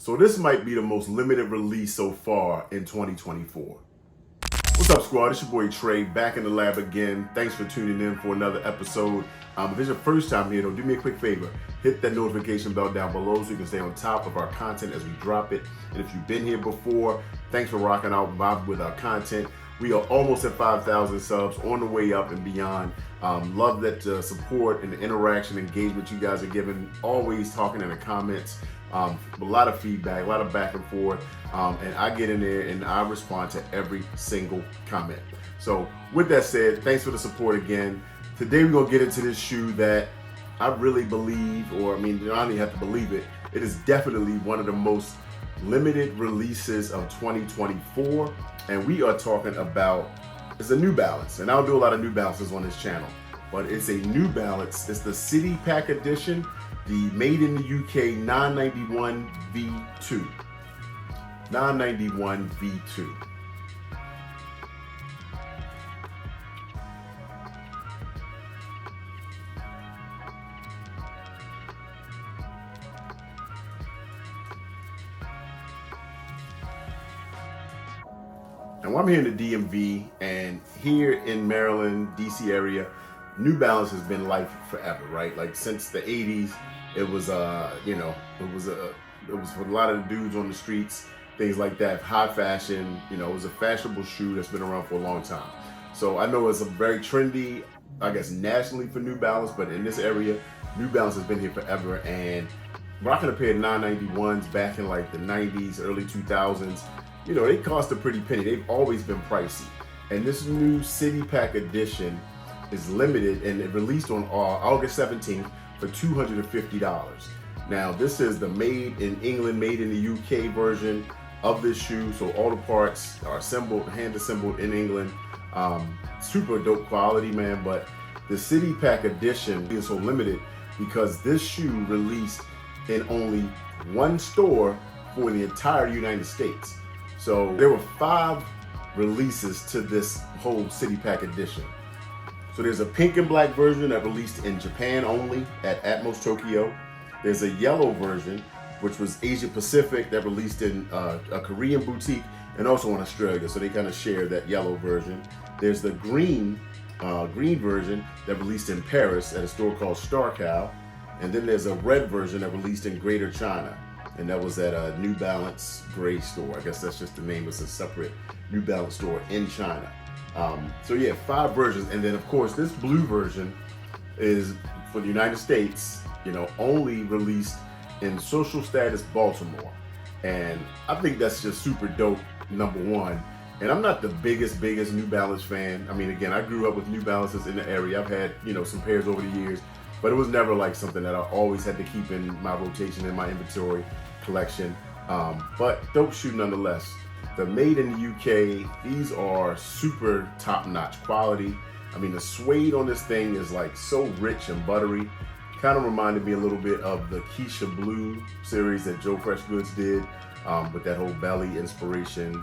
So this might be the most limited release so far in 2024. What's up, squad? It's your boy Trey, back in the lab again. Thanks for tuning in for another episode. If it's your first time here, though, do me a quick favor. Hit that notification bell down below so you can stay on top of our content as we drop it. And if you've been here before, thanks for rocking out with our content. We are almost at 5,000 subs, on the way up and beyond. Love that support and the interaction, engagement you guys are giving. Always talking in the comments. A lot of feedback, a lot of back and forth. And I get in there and I respond to every single comment. So with that said, thanks for the support again. Today we're gonna get into this shoe that I really believe, I don't even have to believe it. It is definitely one of the most limited releases of 2024. And we are talking about, it's a New Balance. And I'll do a lot of New Balances on this channel, but it's a New Balance. It's the City Pack Edition, the made in the UK 991 V2. 991 V2. Now I'm here in the DMV, and here in Maryland, DC area, New Balance has been life forever, right? Like since the 80s, it was it was for a lot of the dudes on the streets, things like that, high fashion, it was a fashionable shoe that's been around for a long time. So I know it's a very trendy, I guess nationally for New Balance, but in this area, New Balance has been here forever, and rocking a pair of 991s back in like the 90s, early 2000s, they cost a pretty penny. They've always been pricey. And this new City Pack Edition is limited, and it released on August 17th for $250. Now, this is the made in England, made in the UK version of this shoe. So all the parts are assembled, hand assembled in England. Super dope quality, man. But the City Pack Edition is so limited because this shoe released in only one store for the entire United States. So there were 5 releases to this whole City Pack Edition. So there's a pink and black version that released in Japan only at Atmos Tokyo. There's a yellow version, which was Asia Pacific, that released in a Korean boutique and also in Australia. So they kind of share that yellow version. There's the green version that released in Paris at a store called Star Cow. And then there's a red version that released in Greater China. And that was at a New Balance gray store. I guess that's just the name. It's a separate New Balance store in China. So yeah, 5 versions. And then of course, this blue version is for the United States, only released in Social Status Baltimore. And I think that's just super dope, number one. And I'm not the biggest New Balance fan. Again, I grew up with New Balances in the area. I've had, some pairs over the years, but it was never like something that I always had to keep in my rotation, in my inventory collection. But dope shoe nonetheless. The made in the UK, these are super top-notch quality. The suede on this thing is like so rich and buttery. Kind of reminded me a little bit of the Keisha Blue series that Joe Fresh Goods did, with that whole belly inspiration,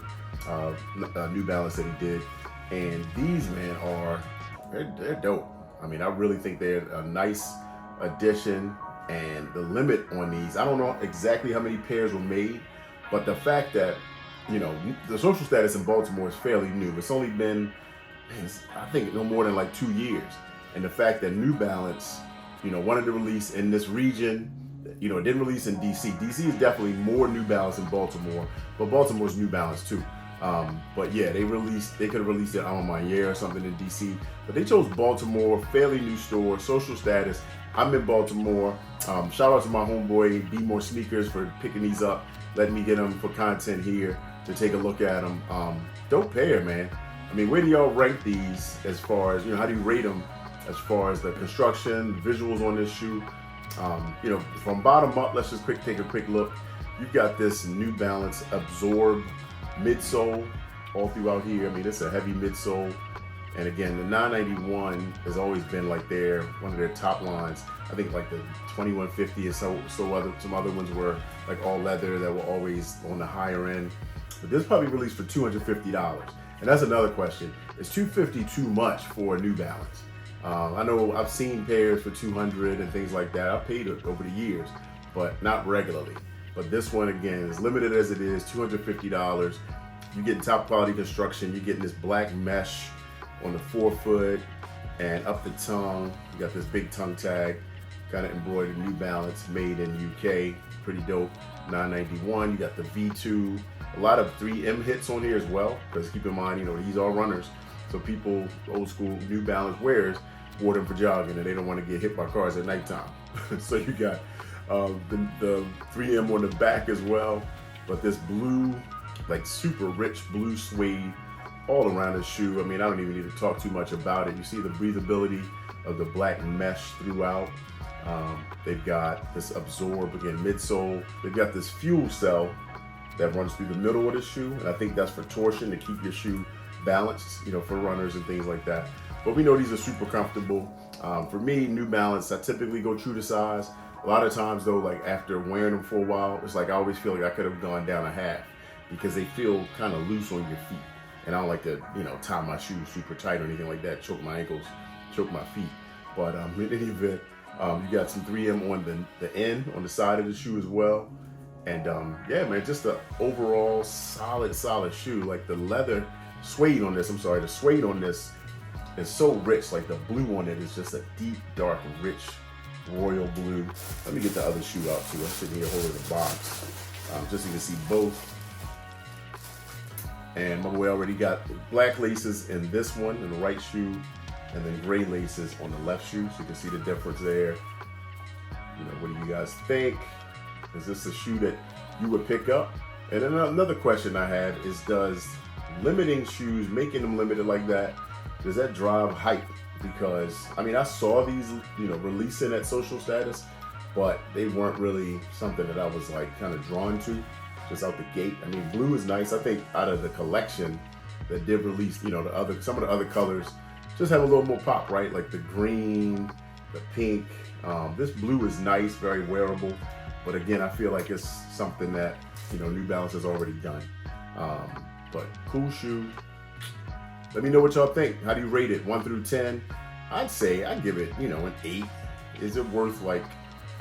New Balance that he did. And these, man, they're dope. I really think they're a nice addition. And the limit on these, I don't know exactly how many pairs were made, but the fact that, the Social Status in Baltimore is fairly new. It's only been, I think, no more than like 2 years. And the fact that New Balance, wanted to release in this region, it didn't release in DC. DC is definitely more New Balance than Baltimore, but Baltimore's New Balance too. But yeah, they could have released it on my year or something in DC, but they chose Baltimore, fairly new store, Social Status. I'm in Baltimore. Shout out to my homeboy, Be More Sneakers, for picking these up, letting me get them for content here to take a look at them. Dope pair, man. Where do y'all rank these as far as, how do you rate them as far as the construction, visuals on this shoe? From bottom up, let's just take a quick look. You've got this New Balance Absorb midsole all throughout here. It's a heavy midsole. And again, the 991 has always been like one of their top lines. I think like the 2150 and some other ones were like all leather that were always on the higher end. But this probably released for $250. And that's another question. Is $250 too much for a New Balance? I know I've seen pairs for $200 and things like that. I've paid it over the years, but not regularly. But this one, again, is limited as it is, $250. You're getting top quality construction. You're getting this black mesh on the forefoot and up the tongue. You got this big tongue tag, kind of embroidered New Balance, made in UK. Pretty dope. $9.91. You got the V2. A lot of 3M hits on here as well, because keep in mind, these are runners. So people, old school New Balance wearers, wore them for jogging, and they don't want to get hit by cars at nighttime. So you got the 3M on the back as well, but this blue, like super rich blue suede all around the shoe. I mean, I don't even need to talk too much about it. You see the breathability of the black mesh throughout. They've got this absorb, again, midsole. They've got this fuel cell that runs through the middle of the shoe, and I think that's for torsion, to keep your shoe balanced, for runners and things like that. But we know these are super comfortable. For me, New Balance, I typically go true to size. A lot of times though, like after wearing them for a while, it's like I always feel like I could have gone down a half, because they feel kind of loose on your feet. And I don't like to, tie my shoes super tight or anything like that, choke my ankles, choke my feet. But in any event, you got some 3M on the end, on the side of the shoe as well. And yeah, man, just an overall solid shoe. Like the leather suede on this, the suede on this is so rich. Like the blue on it is just a deep, dark, rich royal blue. Let me get the other shoe out too. I'm sitting here holding the box, just so you can see both. And my boy already got black laces in this one, in the right shoe, and then gray laces on the left shoe. So you can see the difference there. What do you guys think? Is this a shoe that you would pick up? And then another question I have is, does limiting shoes, making them limited like that, does that drive hype? Because, I mean, I saw these, releasing at Social Status, but they weren't really something that I was like kind of drawn to just out the gate. I mean, blue is nice. I think out of the collection that did release, some of the other colors just have a little more pop, right? Like the green, the pink. This blue is nice, very wearable. But again, I feel like it's something that, New Balance has already done. But cool shoe. Let me know what y'all think. How do you rate it, 1 through 10? I'd give it, an 8. Is it worth like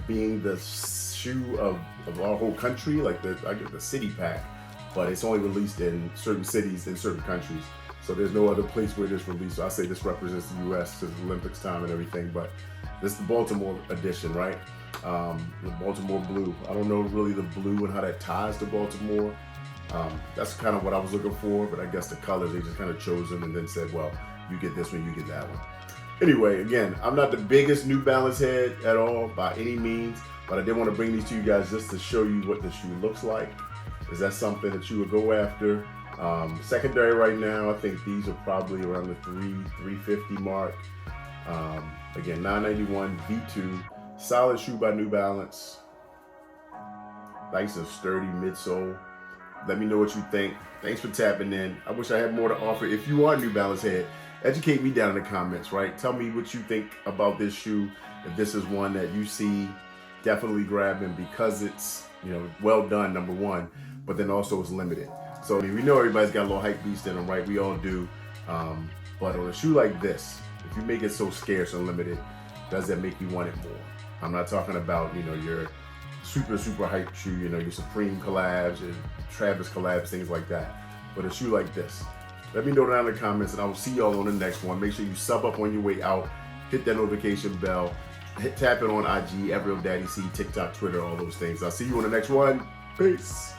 being the shoe of our whole country? Like I get the city pack, but it's only released in certain cities in certain countries. So there's no other place where this released. So I say this represents the U.S. to the Olympics time and everything. But this is the Baltimore edition, right? The Baltimore blue. I don't know really the blue and how that ties to Baltimore. That's kind of what I was looking for, but I guess the colors, they just kind of chose them and then said, well, you get this one, you get that one. Anyway, again, I'm not the biggest New Balance head at all by any means, but I did want to bring these to you guys just to show you what the shoe looks like. Is that something that you would go after? Secondary right now, I think these are probably around the $350 mark. Again, $9.91 V2, solid shoe by New Balance. Nice and sturdy midsole. Let me know what you think. Thanks for tapping in. I wish I had more to offer. If you are a New Balance head, educate me down in the comments, right? Tell me what you think about this shoe. If this is one that you see definitely grabbing because it's, well done, number one, but then also it's limited. So we know everybody's got a little hype beast in them, right? We all do. But on a shoe like this, if you make it so scarce and limited, does that make you want it more? I'm not talking about, your super hype shoe, your Supreme collabs, your Travis collabs, things like that. But a shoe like this, let me know down in the comments, and I will see y'all on the next one. Make sure you sub up on your way out, hit that notification bell, tap it on IG, @RealDaddyC, TikTok, Twitter, all those things. I'll see you on the next one. Peace.